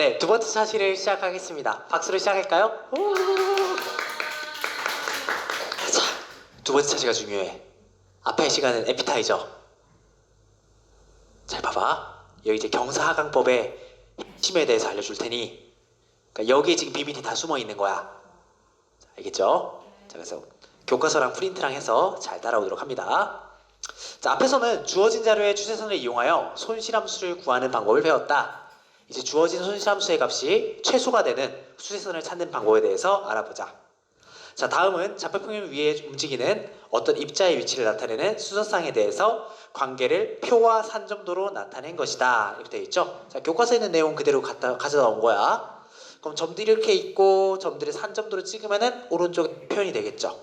네, 두 번째 차시를 시작하겠습니다. 박수로 시작할까요? 오! 자, 두 번째 차시가 중요해. 앞의 시간은 에피타이저. 잘 봐봐. 여기 이제 경사하강법의 핵심에 대해서 알려줄 테니, 그러니까 여기에 지금 비밀이 다 숨어 있는 거야. 자, 알겠죠? 자, 그래서 교과서랑 프린트랑 해서 잘 따라오도록 합니다. 자, 앞에서는 주어진 자료의 추세선을 이용하여 손실함수를 구하는 방법을 배웠다. 이제 주어진 손실함수의 값이 최소가 되는 추세선을 찾는 방법에 대해서 알아보자. 자, 다음은 좌표평면 위에 움직이는 어떤 입자의 위치를 나타내는 수선상에 대해서 관계를 표와 산점도로 나타낸 것이다. 이렇게 되어 있죠. 자, 교과서에 있는 내용 그대로 가져다 온 거야. 그럼 점들이 이렇게 있고 점들을 산점도로 찍으면은 오른쪽 표현이 되겠죠.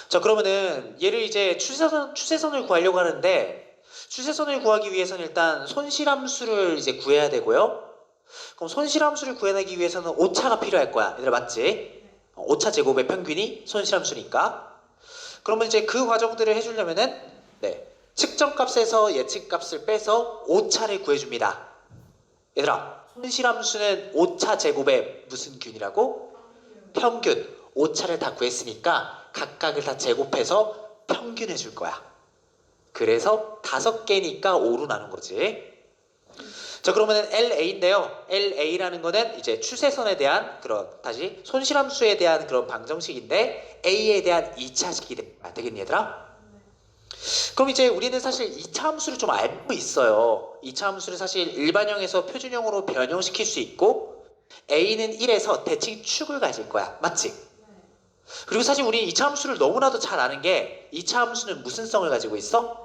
자, 그러면은 얘를 이제 추세선을 구하려고 하는데, 추세선을 구하기 위해서는 일단 손실함수를 이제 구해야 되고요. 그럼 손실함수를 구해내기 위해서는 오차가 필요할 거야. 얘들아, 맞지? 오차 제곱의 평균이 손실함수니까. 그러면 이제 그 과정들을 해주려면은, 네, 측정값에서 예측값을 빼서 오차를 구해줍니다. 얘들아, 손실함수는 오차 제곱의 무슨 균이라고? 평균. 오차를 다 구했으니까 각각을 다 제곱해서 평균해 줄 거야. 그래서 5개니까 5로 나눈 거지. 자, 그러면은 LA인데요. LA라는 거는 이제 추세선에 대한 그런, 다시 손실함수에 대한 그런 방정식인데 A에 대한 2차식이 되겠니, 얘들아? 그럼 이제 우리는 사실 2차 함수를 좀 알고 있어요. 2차 함수를 사실 일반형에서 표준형으로 변형시킬 수 있고, A는 1에서 대칭 축을 가질 거야. 맞지? 그리고 사실 우리 2차 함수를 너무나도 잘 아는 게, 2차 함수는 무슨 성을 가지고 있어?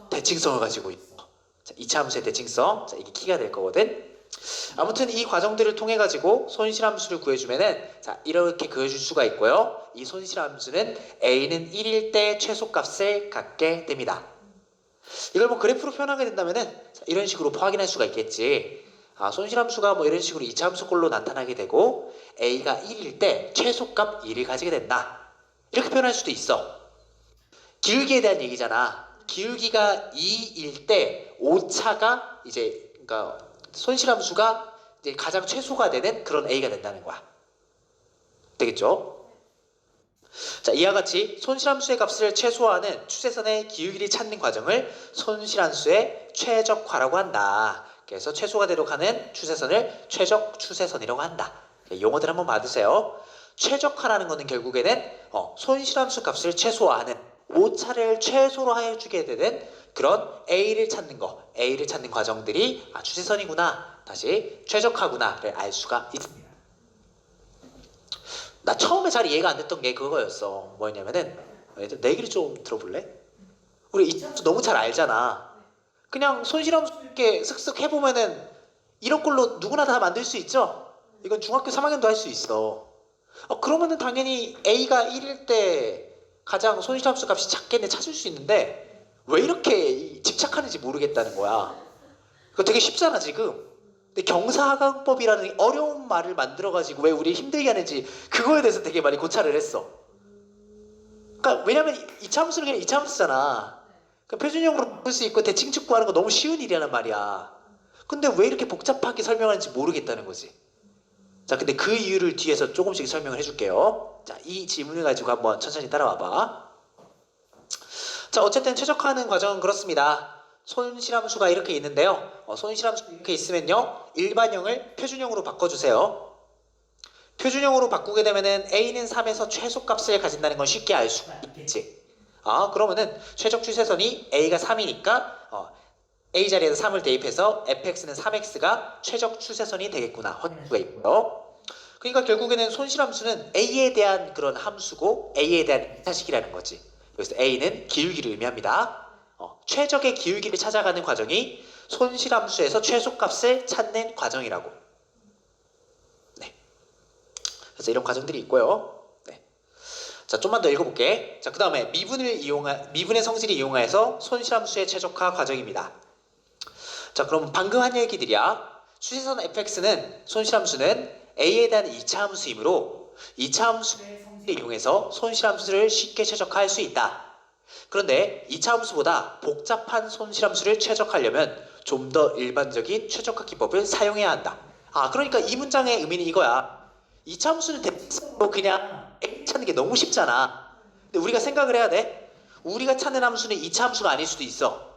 대칭성을 가지고 있어. 자, 2차 함수의 대칭성. 자, 이게 키가 될 거거든. 아무튼 이 과정들을 통해 가지고 손실함수를 구해주면은, 자, 이렇게 그려줄 수가 있고요. 이 손실함수는 A는 1일 때 최소값을 갖게 됩니다. 이걸 뭐 그래프로 표현하게 된다면은, 자, 이런 식으로 확인할 수가 있겠지. 아, 손실함수가 뭐 이런 식으로 2차 함수꼴로 나타나게 되고, A가 1일 때 최소값 1을 가지게 된다. 이렇게 표현할 수도 있어. 기울기에 대한 얘기잖아. 기울기가 2일 때 오차가 이제, 그러니까 손실함수가 이제 가장 최소가 되는 그런 A가 된다는 거야. 되겠죠? 자, 이와 같이 손실함수의 값을 최소화하는 추세선의 기울기를 찾는 과정을 손실함수의 최적화라고 한다. 그래서 최소가 되도록 하는 추세선을 최적 추세선이라고 한다. 용어들 한번 받으세요. 최적화라는 것은 결국에는 손실함수 값을 최소화하는, 오차를 최소로 하여주게 되는 그런 A를 찾는 거, A를 찾는 과정들이 추세선이구나, 다시 최적화구나를 알 수가 있습니다. 나 처음에 잘 이해가 안 됐던 게 그거였어. 뭐였냐면은, 내 얘기를 좀 들어볼래? 우리 이 함수 너무 잘 알잖아. 그냥 손실함수 이렇게 슥슥 해보면은 이런 걸로 누구나 다 만들 수 있죠? 이건 중학교 3학년도 할 수 있어. 그러면은 당연히 A가 1일 때 가장 손실함수 값이 작겠네 찾을 수 있는데, 왜 이렇게 집착하는지 모르겠다는 거야. 그거 되게 쉽잖아, 지금. 근데 경사하강법이라는 어려운 말을 만들어가지고 왜 우리 힘들게 하는지, 그거에 대해서 되게 많이 고찰을 했어. 그러니까 왜냐면 2차 함수는 그냥 2차 함수잖아. 표준형으로 볼 수 있고 대칭축 구하는 거 너무 쉬운 일이란 말이야. 근데 왜 이렇게 복잡하게 설명하는지 모르겠다는 거지. 자, 근데 그 이유를 뒤에서 조금씩 설명을 해줄게요. 자, 이 질문을 가지고 한번 천천히 따라와봐. 자, 어쨌든 최적화하는 과정은 그렇습니다. 손실함수가 이렇게 있는데요. 손실함수 이렇게 있으면요, 일반형을 표준형으로 바꿔주세요. 표준형으로 바꾸게 되면은 A는 3에서 최소값을 가진다는 건 쉽게 알 수가 있겠지. 그러면은 최적 추세선이 A가 3이니까 A 자리에서 3을 대입해서 fx는 3x가 최적 추세선이 되겠구나 확인할 수가 있고요. 그러니까 결국에는 손실함수는 A에 대한 그런 함수고 A에 대한 차식이라는 거지. 여기서 A는 기울기를 의미합니다. 최적의 기울기를 찾아가는 과정이 손실함수에서 최소값을 찾는 과정이라고. 네. 그래서 이런 과정들이 있고요. 자, 좀만 더 읽어볼게. 자, 그 다음에 미분의 성질을 이용하여서 손실함수의 최적화 과정입니다. 자, 그럼 방금 한 얘기들이야. 추세선 fx는, 손실함수는 A에 대한 2차 함수이므로 2차 함수의 성질을 이용해서 손실함수를 쉽게 최적화할 수 있다. 그런데 2차 함수보다 복잡한 손실함수를 최적화하려면 좀 더 일반적인 최적화 기법을 사용해야 한다. 그러니까 이 문장의 의미는 이거야. 이차함수는 대칭성으로 그냥 A 찾는 게 너무 쉽잖아. 근데 우리가 생각을 해야 돼. 우리가 찾는 함수는 이차함수가 아닐 수도 있어.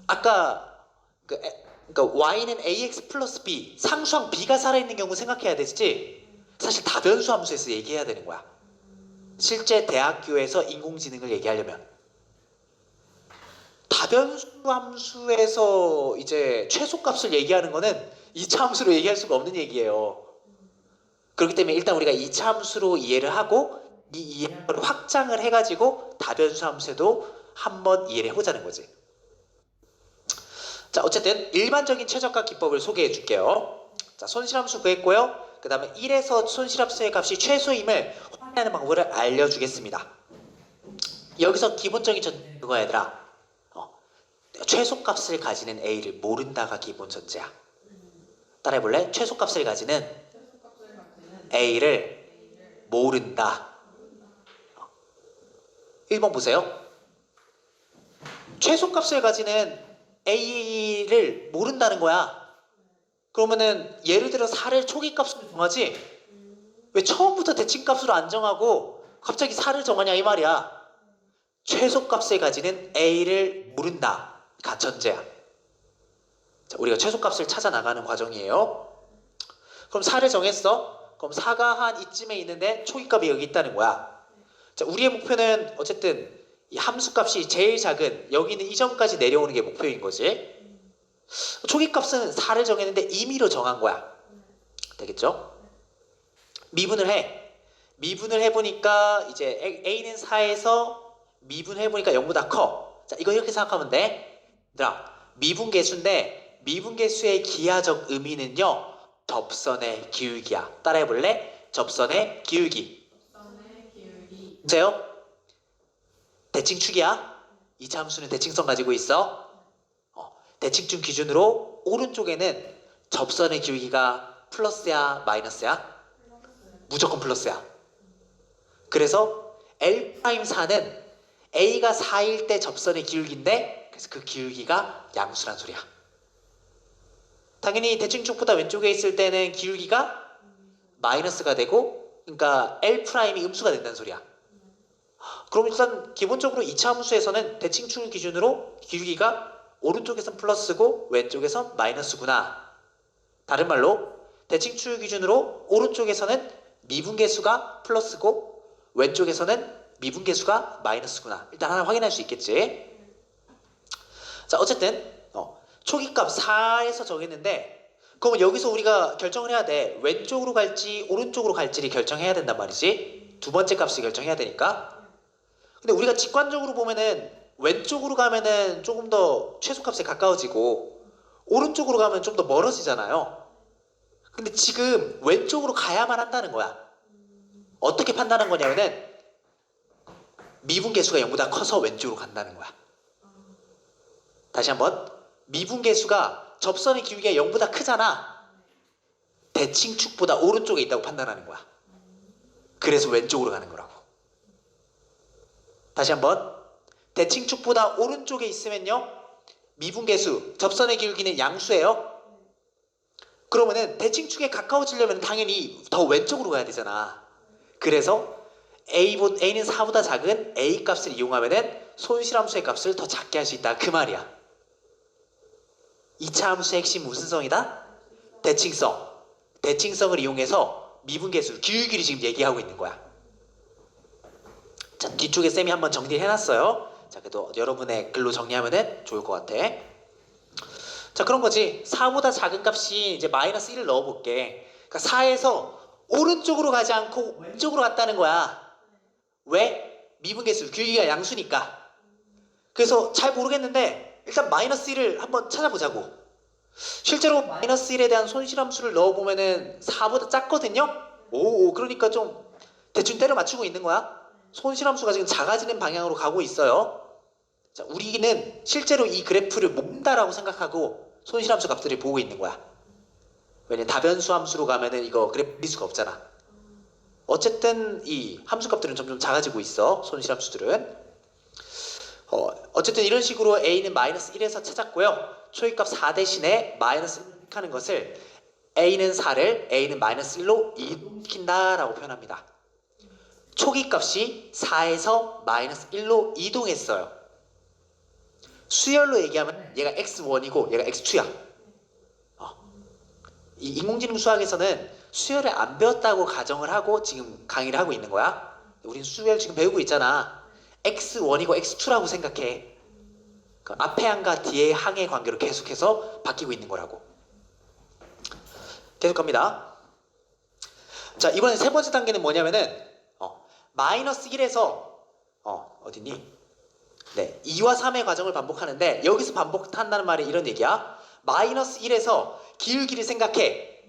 아까 그러니까 y는 ax 플러스 b, 상수항 b가 살아있는 경우 생각해야 되지. 사실 다변수 함수에서 얘기해야 되는 거야. 실제 대학교에서 인공지능을 얘기하려면 다변수 함수에서 이제 최소값을 얘기하는 거는 이차 함수로 얘기할 수가 없는 얘기예요. 그렇기 때문에 일단 우리가 이차 함수로 이해를 하고 이 이해를 확장을 해가지고 다변수 함수에도 한번 이해를 해보자는 거지. 자, 어쨌든 일반적인 최적화 기법을 소개해 줄게요. 자, 손실함수 구했고요. 그 다음에 1에서 손실함수의 값이 최소임을 확인하는 방법을 알려주겠습니다. 여기서 기본적인 전제 그거 얘들아. 최소값을 가지는 A를 모른다가 기본 전제야. 따라해볼래? 최소값을 가지는 A를 모른다. 1번 보세요. 최소값을 가지는 A를 모른다는 거야. 그러면은 예를 들어 4를 초기값으로 정하지? 왜 처음부터 대칭값으로 안 정하고 갑자기 4를 정하냐 이 말이야. 최소값을 가지는 A를 모른다. 가천제야. 자, 우리가 최소값을 찾아 나가는 과정이에요. 그럼 4를 정했어. 그럼 4가 한 이쯤에 있는데 초기값이 여기 있다는 거야. 자, 우리의 목표는 어쨌든 이 함수값이 제일 작은 여기 있는 이 점까지 내려오는 게 목표인 거지. 초기값은 4를 정했는데 임의로 정한 거야. 되겠죠? 미분을 해. 미분을 해보니까 이제 A는 4에서 미분해보니까 0보다 커. 자, 이거 이렇게 생각하면 돼. 얘들아, 미분계수인데 미분계수의 기하적 의미는요, 접선의 기울기야. 따라해볼래? 접선의 기울기. 보세요. 대칭축이야. 이차 함수는 대칭성 가지고 있어. 대칭축 기준으로 오른쪽에는 접선의 기울기가 플러스야 마이너스야? 무조건 플러스야. 그래서 L'4는 A가 4일 때 접선의 기울기인데 그래서 그 기울기가 양수란 소리야. 당연히 대칭축보다 왼쪽에 있을 때는 기울기가 마이너스가 되고 그러니까 L'이 음수가 된다는 소리야. 그럼 일단 기본적으로 이차 함수에서는 대칭축을 기준으로 기울기가 오른쪽에선 플러스고 왼쪽에선 마이너스구나. 다른 말로 대칭축을 기준으로 오른쪽에서는 미분계수가 플러스고 왼쪽에서는 미분계수가 마이너스구나. 일단 하나 확인할 수 있겠지. 자, 어쨌든 초기값 4에서 정했는데 그러면 여기서 우리가 결정을 해야 돼. 왼쪽으로 갈지 오른쪽으로 갈지를 결정해야 된단 말이지. 두 번째 값을 결정해야 되니까. 근데 우리가 직관적으로 보면은 왼쪽으로 가면은 조금 더 최소값에 가까워지고 오른쪽으로 가면 좀 더 멀어지잖아요. 근데 지금 왼쪽으로 가야만 한다는 거야. 어떻게 판단한 거냐면은 미분계수가 0보다 커서 왼쪽으로 간다는 거야. 다시 한번. 미분계수가 접선의 기울기가 0보다 크잖아. 대칭축보다 오른쪽에 있다고 판단하는 거야. 그래서 왼쪽으로 가는 거라고. 다시 한번. 대칭축보다 오른쪽에 있으면요, 미분계수, 접선의 기울기는 양수예요. 그러면은 대칭축에 가까워지려면 당연히 더 왼쪽으로 가야 되잖아. 그래서 A는 4보다 작은 A 값을 이용하면은 손실함수의 값을 더 작게 할 수 있다. 그 말이야. 2차 함수의 핵심 무슨 성이다? 대칭성. 대칭성을 이용해서 미분계수, 기울기를 지금 얘기하고 있는 거야. 자, 뒤쪽에 쌤이 한번 정리를 해놨어요. 자, 그래도 여러분의 글로 정리하면은 좋을 것 같아. 자, 그런 거지. 4보다 작은 값이 이제 마이너스 1을 넣어볼게. 그러니까 4에서 오른쪽으로 가지 않고 왼쪽으로 갔다는 거야. 왜? 미분계수, 기울기가 양수니까. 그래서 잘 모르겠는데 일단 마이너스 1을 한번 찾아보자고. 실제로 마이너스 1에 대한 손실함수를 넣어보면은 4보다 작거든요? 그러니까 좀 대충 때려 맞추고 있는 거야. 손실함수가 지금 작아지는 방향으로 가고 있어요. 자, 우리는 실제로 이 그래프를 모른다라고 생각하고 손실함수 값들을 보고 있는 거야. 왜냐면 다변수 함수로 가면은 이거 그래프 그릴 수가 없잖아. 어쨌든 이 함수 값들은 점점 작아지고 있어. 손실함수들은. 어쨌든 이런 식으로 A는 마이너스 1에서 찾았고요. 초기값 4 대신에 마이너스 1 하는 것을 a는 4를 a는 마이너스 1로 이동시킨다라고 표현합니다. 초기값이 4에서 마이너스 1로 이동했어요. 수열로 얘기하면 얘가 x1이고 얘가 x2야. 이 인공지능 수학에서는 수열을 안 배웠다고 가정을 하고 지금 강의를 하고 있는 거야. 우린 수열 지금 배우고 있잖아. x1이고 x2라고 생각해. 그 앞에 항과 뒤에 항의 관계로 계속해서 바뀌고 있는 거라고. 계속 갑니다. 자, 이번에 세 번째 단계는 뭐냐면은 마이너스 1에서 어디니? 네, 2와 3의 과정을 반복하는데 여기서 반복한다는 말이 이런 얘기야. 마이너스 1에서 기울기를 생각해.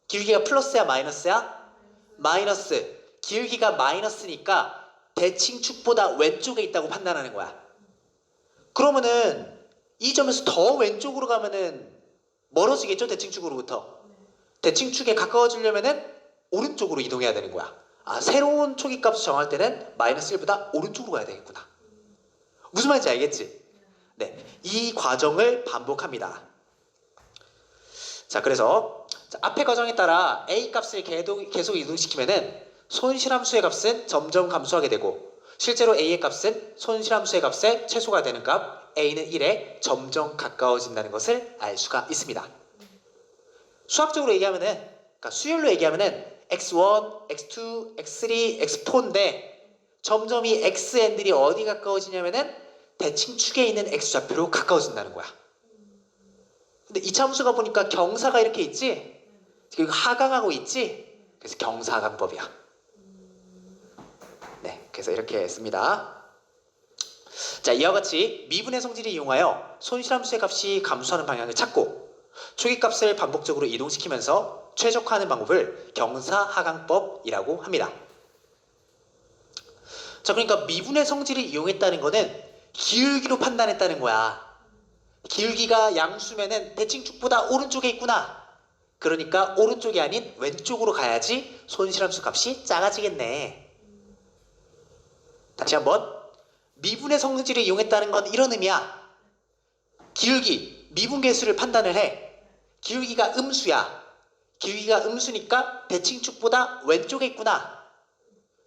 기울기가 플러스야 마이너스야? 마이너스. 기울기가 마이너스니까 대칭축보다 왼쪽에 있다고 판단하는 거야. 그러면은 이 점에서 더 왼쪽으로 가면은 멀어지겠죠, 대칭축으로부터. 대칭축에 가까워지려면은 오른쪽으로 이동해야 되는 거야. 새로운 초기값을 정할 때는 마이너스 1보다 오른쪽으로 가야 되겠구나. 무슨 말인지 알겠지? 네, 이 과정을 반복합니다. 자, 그래서 앞의 과정에 따라 a 값을 계속 이동시키면은 손실함수의 값은 점점 감소하게 되고 실제로 a의 값은 손실함수의 값에 최소가 되는 값 a는 1에 점점 가까워진다는 것을 알 수가 있습니다. 수학적으로 얘기하면은, 그러니까 수열로 얘기하면은 x1, x2, x3, x4인데 점점 이 xn들이 어디 가까워지냐면은 대칭축에 있는 x좌표로 가까워진다는 거야. 근데 이차 함수가 보니까 경사가 이렇게 있지? 그리고 하강하고 있지? 그래서 경사하강법이야. 네, 그래서 이렇게 씁니다. 자, 이와 같이 미분의 성질을 이용하여 손실함수의 값이 감소하는 방향을 찾고 초기값을 반복적으로 이동시키면서 최적화하는 방법을 경사하강법이라고 합니다. 자, 그러니까 미분의 성질을 이용했다는 거는 기울기로 판단했다는 거야. 기울기가 양수면은 대칭축보다 오른쪽에 있구나. 그러니까 오른쪽이 아닌 왼쪽으로 가야지 손실함수 값이 작아지겠네. 다시 한번. 미분의 성질을 이용했다는 건 이런 의미야. 기울기, 미분계수를 판단을 해. 기울기가 음수야. 기울기가 음수니까 대칭축보다 왼쪽에 있구나.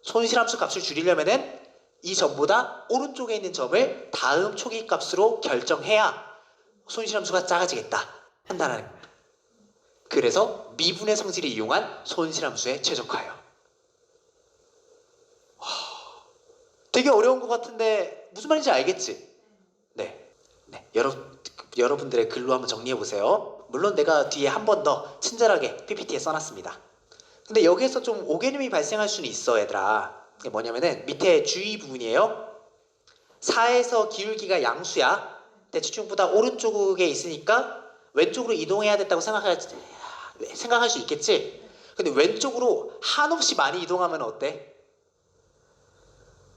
손실함수 값을 줄이려면은 이 점보다 오른쪽에 있는 점을 다음 초기값으로 결정해야 손실함수가 작아지겠다 판단하는 거예요. 그래서 미분의 성질을 이용한 손실함수의 최적화예요. 되게 어려운 것 같은데 무슨 말인지 알겠지? 네. 여러분들의 글로 한번 정리해 보세요. 물론 내가 뒤에 한 번 더 친절하게 PPT에 써놨습니다. 근데 여기에서 좀 오개념이 발생할 수는 있어, 얘들아. 이게 뭐냐면은 밑에 주의 부분이에요. 4에서 기울기가 양수야. 대칭축보다 오른쪽에 있으니까 왼쪽으로 이동해야 됐다고 생각할 수 있겠지? 근데 왼쪽으로 한없이 많이 이동하면 어때?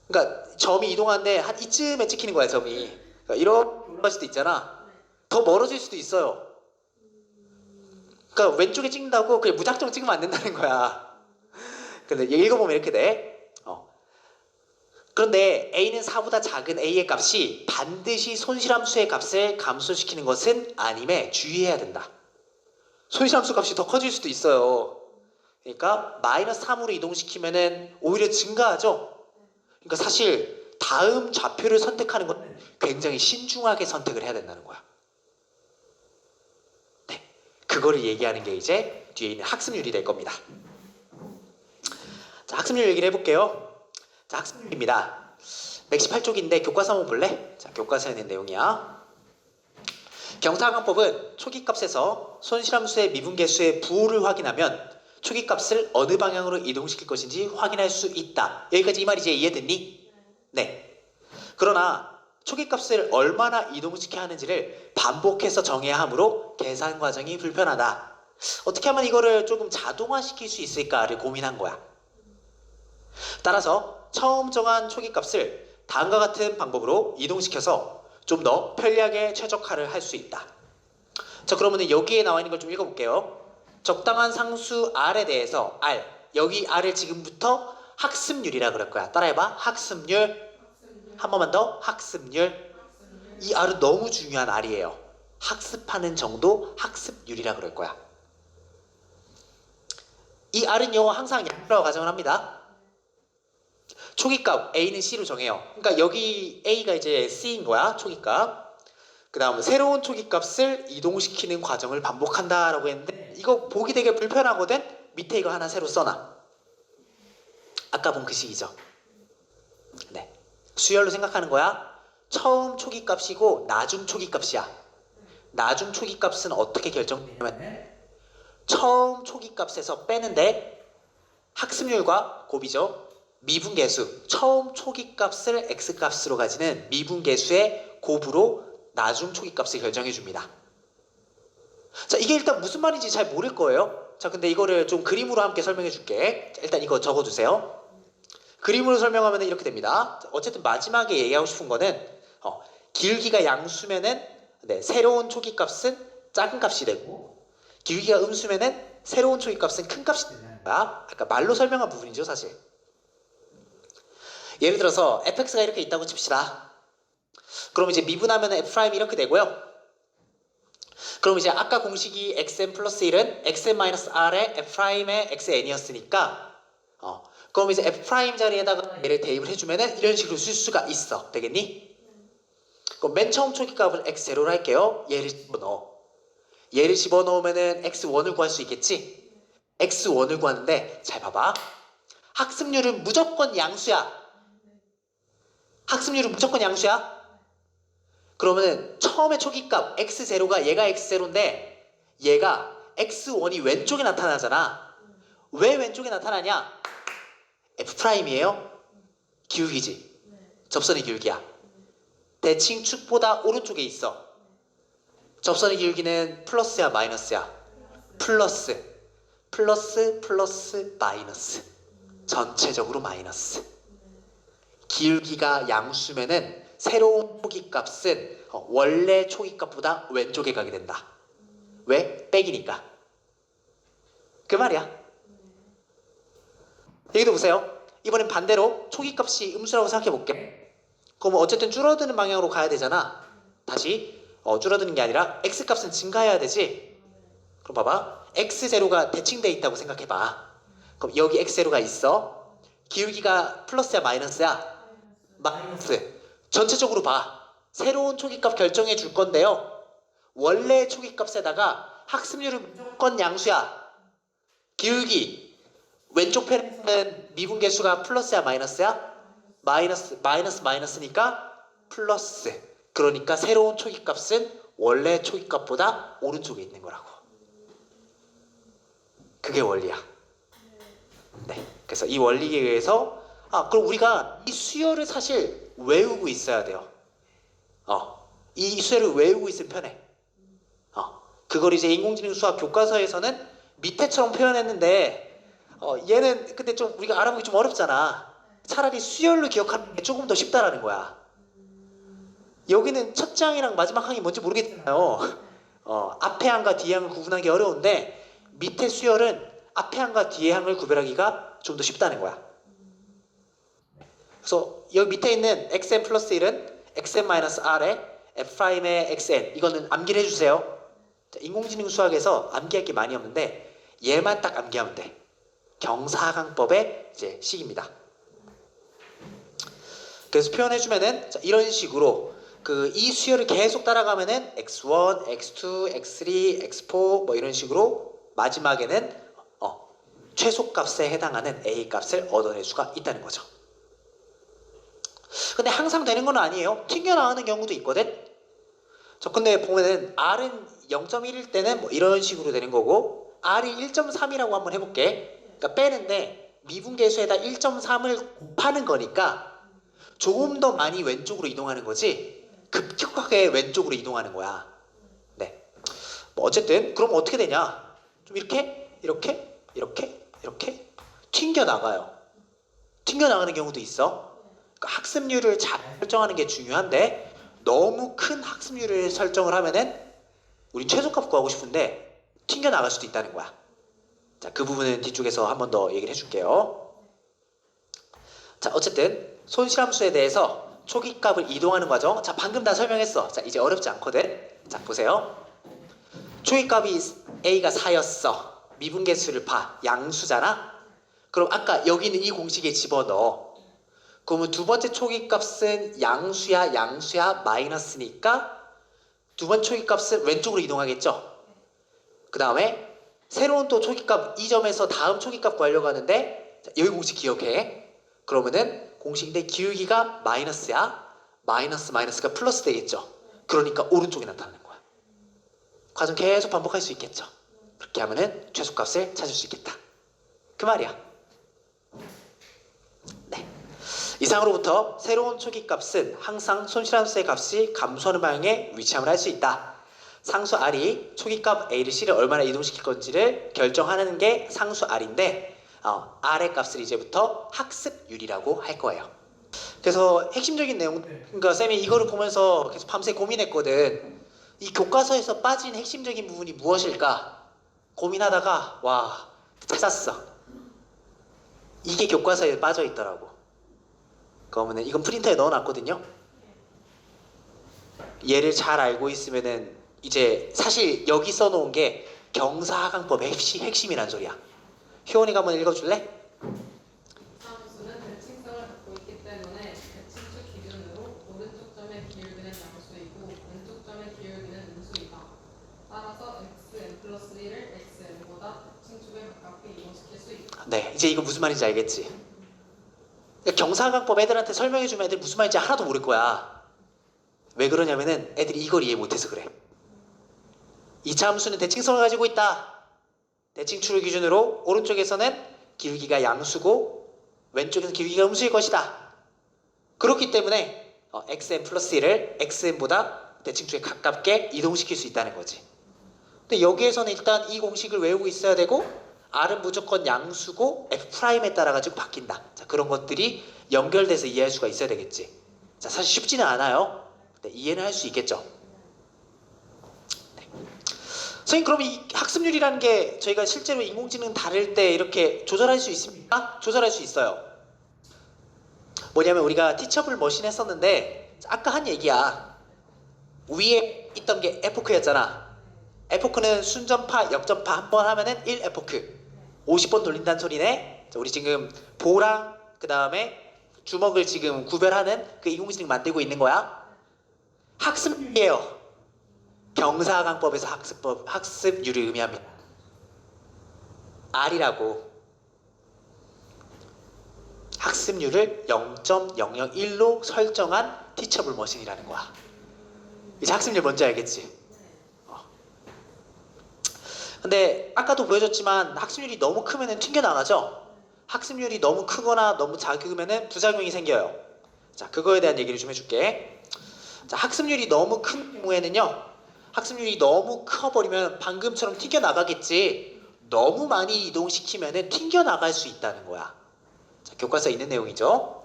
그러니까 점이 이동하는데 한 이쯤에 찍히는 거야, 점이. 그러니까 이렇게 갈 수도 있잖아. 더 멀어질 수도 있어요. 그러니까 왼쪽에 찍는다고 그냥 무작정 찍으면 안 된다는 거야. 근데 읽어보면 이렇게 돼. 그런데 a는 4보다 작은 a의 값이 반드시 손실함수의 값을 감소시키는 것은 아님에 주의해야 된다. 손실함수 값이 더 커질 수도 있어요. 그러니까 마이너스 3으로 이동시키면은 오히려 증가하죠. 그러니까 사실 다음 좌표를 선택하는 건 굉장히 신중하게 선택을 해야 된다는 거야. 네, 그거를 얘기하는 게 이제 뒤에 있는 학습률이 될 겁니다. 자, 학습률 얘기를 해볼게요. 자, 학습률입니다. 118쪽인데 교과서 한번 볼래? 자, 교과서에 있는 내용이야. 경사하강법은 초기값에서 손실함수의 미분계수의 부호를 확인하면 초기값을 어느 방향으로 이동시킬 것인지 확인할 수 있다. 여기까지 이 말이지? 이해됐니? 네. 그러나 초기값을 얼마나 이동시켜야 하는지를 반복해서 정해야 하므로 계산 과정이 불편하다. 어떻게 하면 이거를 조금 자동화시킬 수 있을까를 고민한 거야. 따라서 처음 정한 초기값을 다음과 같은 방법으로 이동시켜서 좀 더 편리하게 최적화를 할 수 있다. 자, 그러면 여기에 나와 있는 걸 좀 읽어볼게요. 적당한 상수 R에 대해서 R, 여기 R을 지금부터 학습률이라 그럴 거야. 따라해봐. 학습률. 한 번만 더. 학습률. 이 R은 너무 중요한 R이에요. 학습하는 정도 학습률이라 그럴 거야. 이 R은요 항상 양수라고 가정을 합니다. 초기값 A는 C로 정해요. 그러니까 여기 A가 이제 C인 거야. 초기값. 그 다음 새로운 초기값을 이동시키는 과정을 반복한다라고 했는데 이거 보기 되게 불편하거든. 밑에 이거 하나 새로 써놔. 아까 본 그 식이죠. 네. 수열로 생각하는 거야. 처음 초기값이고 나중 초기값이야. 나중 초기값은 어떻게 결정되냐면 처음 초기값에서 빼는데 학습률과 곱이죠. 미분계수, 처음 초기값을 x값으로 가지는 미분계수의 곱으로 나중 초기값을 결정해 줍니다. 자, 이게 일단 무슨 말인지 잘 모를 거예요. 자, 근데 이거를 좀 그림으로 함께 설명해 줄게. 자, 일단 이거 적어두세요. 그림으로 설명하면 이렇게 됩니다. 자, 어쨌든 마지막에 얘기하고 싶은 거는 기울기가 양수면은 네, 새로운 초기값은 작은 값이 되고 기울기가 음수면은 새로운 초기값은 큰 값이 되는 거야. 아까 말로 설명한 부분이죠, 사실. 예를 들어서 fx가 이렇게 있다고 칩시다. 그럼 이제 미분하면 f' 이렇게 되고요. 그럼 이제 아까 공식이 xn 플러스 1은 xn-r의 f'의 xn이었으니까 그럼 이제 f' 자리에다가 얘를 대입을 해주면은 이런 식으로 쓸 수가 있어. 되겠니? 그럼 맨 처음 초기값을 x0로 할게요. 얘를 집어넣어. 얘를 집어넣으면은 x1을 구할 수 있겠지? x1을 구하는데 잘 봐봐. 학습률은 무조건 양수야. 학습률은 무조건 양수야. 그러면은 처음에 초기값 x0가 얘가 x0인데 얘가 x1이 왼쪽에 나타나잖아. 왜 왼쪽에 나타나냐? f'이에요. 기울기지. 접선의 기울기야. 대칭 축보다 오른쪽에 있어. 접선의 기울기는 플러스야 마이너스야? 플러스. 플러스 플러스 마이너스. 전체적으로 마이너스. 기울기가 양수면은 새로운 초기값은 원래 초기값보다 왼쪽에 가게 된다. 왜? 빼기니까. 그 말이야. 여기도 보세요. 이번엔 반대로 초기값이 음수라고 생각해 볼게. 그럼 어쨌든 줄어드는 방향으로 가야 되잖아. 다시 줄어드는 게 아니라 x값은 증가해야 되지. 그럼 봐봐. x0가 대칭돼 있다고 생각해 봐. 그럼 여기 x0가 있어. 기울기가 플러스야 마이너스야? 마이너스. 전체적으로 봐. 새로운 초기값 결정해 줄 건데요. 원래 초기값에다가 학습률은 무조건 양수야. 기울기 왼쪽 편에는 미분계수가 플러스야 마이너스야? 마이너스니까 플러스. 그러니까 새로운 초기값은 원래 초기값보다 오른쪽에 있는 거라고. 그게 원리야. 네. 그래서 이 원리에 의해서 그럼 우리가 이 수열을 사실 외우고 있어야 돼요. 이 수열을 외우고 있으면 편해. 그걸 이제 인공지능 수학 교과서에서는 밑에처럼 표현했는데 얘는 근데 좀 우리가 알아보기 좀 어렵잖아. 차라리 수열로 기억하는 게 조금 더 쉽다라는 거야. 여기는 첫 장이랑 마지막 항이 뭔지 모르겠잖아요. 앞에 항과 뒤에 항을 구분하기 어려운데 밑에 수열은 앞에 항과 뒤에 항을 구별하기가 좀 더 쉽다는 거야. 그래서 여기 밑에 있는 xn 플러스 1은 xn-r의 f'의 xn 이거는 암기를 해주세요. 인공지능 수학에서 암기할 게 많이 없는데 얘만 딱 암기하면 돼. 경사하강법의 이제 식입니다. 그래서 표현해주면은 이런 식으로 이 수열을 계속 따라가면은 x1, x2, x3, x4 뭐 이런 식으로 마지막에는 최소값에 해당하는 a 값을 얻어낼 수가 있다는 거죠. 근데 항상 되는 건 아니에요. 튕겨나가는 경우도 있거든. 근데 보면은 R은 0.1일 때는 뭐 이런 식으로 되는 거고 R이 1.3이라고 한번 해볼게. 그러니까 빼는데 미분계수에다 1.3을 곱하는 거니까 조금 더 많이 왼쪽으로 이동하는 거지 급격하게 왼쪽으로 이동하는 거야. 네. 뭐 어쨌든 그럼 어떻게 되냐? 좀 이렇게 튕겨나가요. 튕겨나가는 경우도 있어. 그러니까 학습률을 잘 설정하는 게 중요한데 너무 큰 학습률을 설정을 하면은 우린 최소값 구하고 싶은데 튕겨나갈 수도 있다는 거야. 자, 그 부분은 뒤쪽에서 한 번 더 얘기를 해줄게요. 자, 어쨌든 손실함수에 대해서 초기값을 이동하는 과정. 자, 방금 다 설명했어. 자, 이제 어렵지 않거든. 자, 보세요. 초기값이 A가 4였어. 미분계수를 봐. 양수잖아. 그럼 아까 여기 있는 이 공식에 집어넣어. 그러면 두 번째 초기값은 양수야 마이너스니까 두 번째 초기값은 왼쪽으로 이동하겠죠. 그 다음에 새로운 또 초기값 이 점에서 다음 초기값 구하려고 하는데 자, 여기 공식 기억해. 그러면은 공식인데 기울기가 마이너스야. 마이너스가 플러스 되겠죠. 그러니까 오른쪽에 나타나는 거야. 과정 계속 반복할 수 있겠죠. 그렇게 하면은 최소값을 찾을 수 있겠다. 그 말이야. 네. 이상으로부터 새로운 초기값은 항상 손실함수의 값이 감소하는 방향에 위치함을 할 수 있다. 상수 R이 초기값 A를 C를 얼마나 이동시킬 건지를 결정하는 게 상수 R인데 R의 값을 이제부터 학습률이라고 할 거예요. 그래서 핵심적인 내용, 그러니까 쌤이 이거를 보면서 계속 밤새 고민했거든. 이 교과서에서 빠진 핵심적인 부분이 무엇일까 고민하다가 와 찾았어. 이게 교과서에 빠져 있더라고. 그러면은 이건 프린터에 넣어놨거든요. 얘를 잘 알고 있으면은 이제 사실 여기 써놓은 게 경사하강법의 핵심이란 소리야. 효원이가 한번 읽어줄래? 함수는 대칭성을 갖고 있기 때문에 대칭축 기준으로 오른쪽 점의 기울기는 양수이고 왼쪽 점의 기울기는 음수이다. 따라서 xn 플러스 1을 xn보다 대칭축에 가깝게 이동시킬 수 있다. 네, 이제 이거 무슨 말인지 알겠지? 그러니까 경사하강법 애들한테 설명해주면 애들 무슨 말인지 하나도 모를 거야. 왜 그러냐면은 애들이 이걸 이해 못해서 그래. 2차 함수는 대칭성을 가지고 있다. 대칭축을 기준으로 오른쪽에서는 기울기가 양수고 왼쪽에서는 기울기가 음수일 것이다. 그렇기 때문에 xn 플러스 1을 xn보다 대칭축에 가깝게 이동시킬 수 있다는 거지. 근데 여기에서는 일단 이 공식을 외우고 있어야 되고 R은 무조건 양수고 F'에 따라 가지고 바뀐다. 자, 그런 것들이 연결돼서 이해할 수가 있어야 되겠지. 자, 사실 쉽지는 않아요. 근데 이해는 할 수 있겠죠. 선생님, 그럼 이 학습률이라는 게 저희가 실제로 인공지능 다룰 때 이렇게 조절할 수 있습니까? 조절할 수 있어요. 뭐냐면 우리가 티처블 머신 했었는데 아까 한 얘기야. 위에 있던 게 에포크였잖아. 에포크는 순전파, 역전파 한 번 하면은 1 에포크 50번 돌린다는 소리네. 우리 지금 보랑 그 다음에 주먹을 지금 구별하는 그 인공지능 만들고 있는 거야. 학습률이에요. 경사하강법에서 학습률을 의미합니다. R이라고. 학습률을 0.001로 설정한 티처블 머신이라는 거야. 이제 학습률 뭔지 알겠지? 근데 아까도 보여줬지만 학습률이 너무 크면 튕겨나가죠? 학습률이 너무 크거나 너무 작으면 부작용이 생겨요. 자, 그거에 대한 얘기를 좀 해줄게. 자, 학습률이 너무 큰 경우에는요, 학습률이 너무 커버리면 방금처럼 튕겨나가겠지. 너무 많이 이동시키면 튕겨나갈 수 있다는 거야. 자, 교과서에 있는 내용이죠.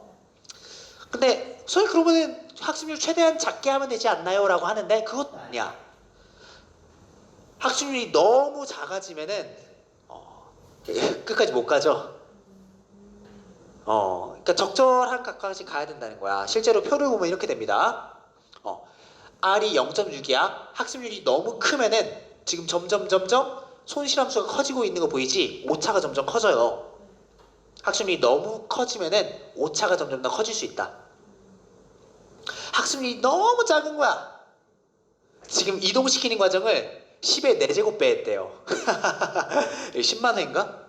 근데 선생님 그러면은 학습률 최대한 작게 하면 되지 않나요? 라고 하는데 그것도 아니야. 학습률이 너무 작아지면은 끝까지 못 가죠. 그러니까 적절한 각까지 가야 된다는 거야. 실제로 표를 보면 이렇게 됩니다. R이 0.6이야. 학습률이 너무 크면은 지금 점점 손실함수가 커지고 있는 거 보이지? 오차가 점점 커져요. 학습률이 너무 커지면은 오차가 점점 더 커질 수 있다. 학습률이 너무 작은 거야. 지금 이동시키는 과정을 10의 4제곱배 했대요. 10만 회인가?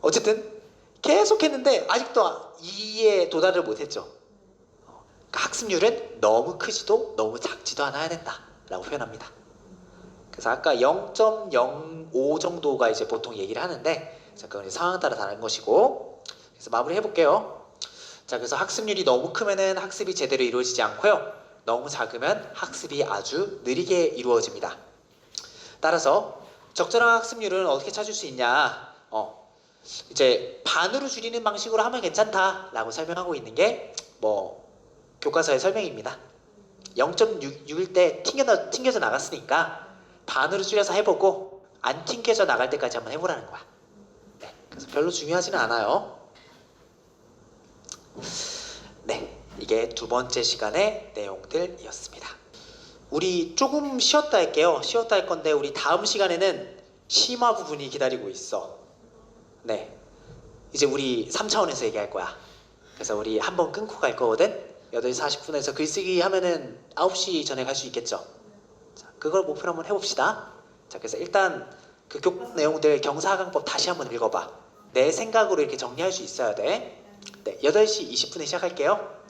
어쨌든 계속 했는데 아직도 2에 도달을 못했죠. 학습률은 너무 크지도 너무 작지도 않아야 된다 라고 표현합니다. 그래서 아까 0.05 정도가 이제 보통 얘기를 하는데, 자, 그건 이제 상황 따라 다른 것이고, 그래서 마무리 해볼게요. 자, 그래서 학습률이 너무 크면은 학습이 제대로 이루어지지 않고요, 너무 작으면 학습이 아주 느리게 이루어집니다. 따라서 적절한 학습률은 어떻게 찾을 수 있냐? 이제 반으로 줄이는 방식으로 하면 괜찮다라고 설명하고 있는 게 교과서의 설명입니다. 0.6일 때 튕겨져 나갔으니까 반으로 줄여서 해보고 안 튕겨져 나갈 때까지 한번 해보라는 거야. 네, 그래서 별로 중요하지는 않아요. 네, 이게 두 번째 시간의 내용들이었습니다. 우리 조금 쉬었다 할게요. 쉬었다 할 건데 우리 다음 시간에는 심화 부분이 기다리고 있어. 네, 이제 우리 3차원에서 얘기할 거야. 그래서 우리 한번 끊고 갈 거거든. 8시 40분에서 글쓰기 하면은 9시 전에 갈 수 있겠죠. 자, 그걸 목표로 한번 해봅시다. 자, 그래서 일단 그 교과 내용들 경사하강법 다시 한번 읽어봐. 내 생각으로 이렇게 정리할 수 있어야 돼. 네, 8시 20분에 시작할게요.